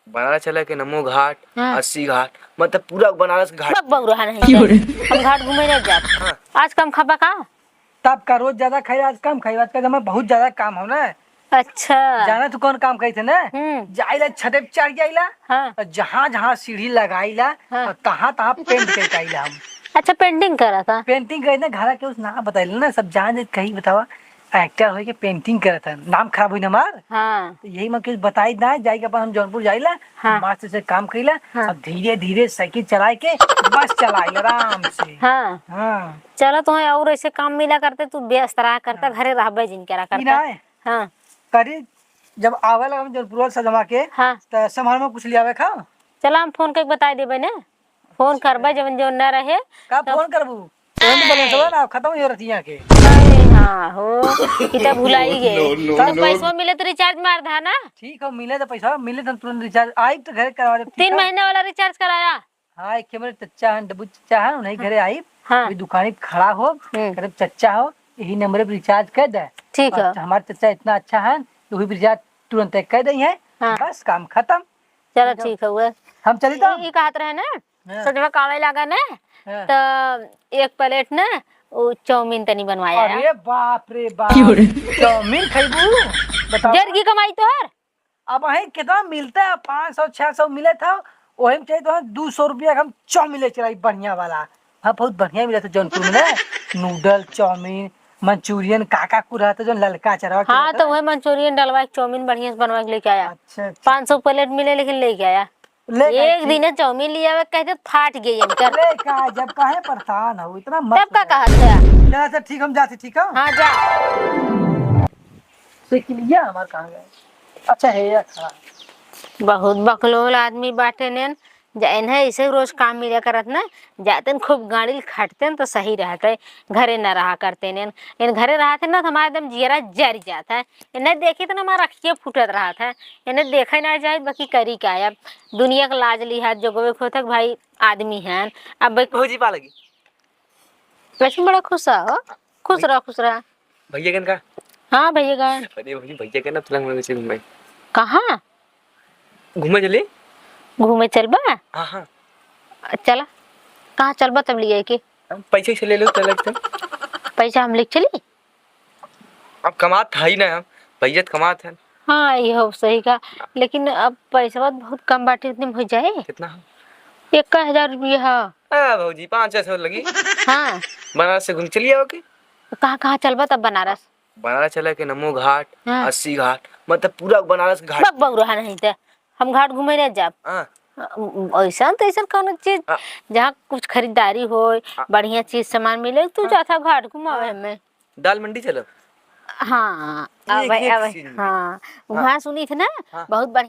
बनारस चले के नमो घाट, हाँ। 80 घाट, मतलब पूरा बनारस के घाट। बक बउरा नहीं हम घाट घूमे नहीं जात। हाँ। आज कम खबा का? तब का रोज ज्यादा खाई आज कम खाई, आज का मैं बहुत ज्यादा काम हो ना। अच्छा। जाना तू कौन काम कही थे ना? जाइला छते पे चढ़ जाइला, हाँ। जहाँ जहाँ सीढ़ी लगाईला हाँ। तहाँ तहाँ पेंट करके आइला हम। अच्छा पेंटिंग करा था। पेंटिंग करे ना घर के उस ना बताइल ना, सब जान कहीं बतावा एक्टर हो के पेंटिंग करे था, नाम खराब हुई ना हमार। हाँ। तो यही मैं कुछ बताई ना, जाई के अपन हम जौनपुर जाइला। हाँ। मस्त से काम कइला। हाँ। अब धीरे धीरे साइकिल चलाए के बस चलाई आराम से। हाँ। हाँ चलो तुम्हें और ऐसे काम मिला करते, तू व्यस्त रहा करता, घरे रहबे जिन करा ई करता। ना है। हाँ। करी जब आवे लगा हम जौनपुर से जमा के, हाँ। तो संभाल में कुछ लियावे खा। चलो हम फोन करके बता देबे ने, फोन करबे जब जो न रहे का फोन करबू? फोन तो बोले सब ना खत्म हो रही है के। अरे हाँ हो, ई तो भुलाई गए। तो पैसा मिले तो रिचार्ज मार दा ना। ठीक है, मिले तो पैसा मिले तो तुरंत रिचार्ज आई तो घर करवा दे। 3 महीने वाला रिचार्ज कराया। हाँ एक मेरे चचा है, डब्बू चचा है, उन्हीं घरे आई। हाँ। अभी दुकान पे खड़ा हो, करीब चचा हो, यही नंबर पे रिचार्ज कर दे। ठीक है। हमारे चचा इतना अच्छा है, तो वही रिचार्ज तुरंत कर दी है। हाँ। बस काम खत्म। चलो ठीक है वो हम चली तो ई कहत रहे ना, हाँ। सोचवा कावे लगा ना, हाँ। तो एक प्लेट ना वो चाउमीन तनी बनवाया। अरे बाप रे बाप, चाउमीन खाइबू? बताओ जर की कमाई तो हर अब वही कितना मिलता है? 500-600 मिले था, वही में चाहिए तो 200 रुपया हम चाउमीन ले चलाई बढ़िया वाला। हाँ बहुत बढ़िया मिला था जौनपुर में ना, नूडल चाउमीन मंचूरियन काका कुरा था जो ललका चढ़ा। हाँ तो वही मंचूरियन डलवा के चाउमीन बढ़िया से बनवा के लेके आया। अच्छा 500 प्लेट मिले लेकिन लेके आया। एक दिन चाउमीन लिया कहते फाट गई इनकर। ले का जब काहे परेशान हो इतना मत। तब का कहा था? चला अच्छा ठीक हम जाते। ठीक है हाँ जा। साइकिलिया हमार कहाँ गए? अच्छा है या खड़ा। बहुत बकलोल आदमी बाटे ने, इन्हें ऐसे रोज काम मिला करत ना, जाते खूब गाड़ी खटते तो सही रहते, घरे न रहा करते ने। इन घरे रहते ना तो हमारा एकदम जियरा जर जाता है। इन्हें देखे तो ना हमारा अखियाँ फूटत रहा था। इन्हें देखे ना जाए बाकी करी का अब दुनिया का लाज लिहाज जोगवे खो तक भाई आदमी हैं। अब भौजी पा लगी वैसे बड़ा खुश हो, खुश रहा खुश रहा। भैया कन का? हाँ भैया गए। अरे भौजी भैया कन तुलंग में से घूमे। कहाँ घूमे चले? घूमे चलबा? हाँ हाँ चला। कहाँ चलबा तब लिए के? पैसे से ले लो चल एकदम। पैसा हम लिख चली। अब कमात था ही ना, हम भैया कमात है। हाँ ये हो सही का, लेकिन अब पैसा बहुत कम बाटे, उतने में हो जाए। कितना? 1000 रुपया। भौजी 500 लगी। हाँ बनारस से घूम चलिए आओ के। कहाँ कहाँ चलबा तब बनारस? बनारस चले के नमो घाट, हाँ। 80 घाट, मतलब पूरा बनारस के घाट। बक बउरा नहीं थे हम घाट घूमे नहीं जाब। हाँ। ऐसा तो ऐसा कौन चीज जहाँ कुछ खरीदारी हो, बढ़िया चीज सामान मिले तू जाता घाट घुमावे हमें। दाल मंडी चलो। हाँ एक अब चीज हाँ वहाँ सुनी थी ना, बहुत बढ़िया।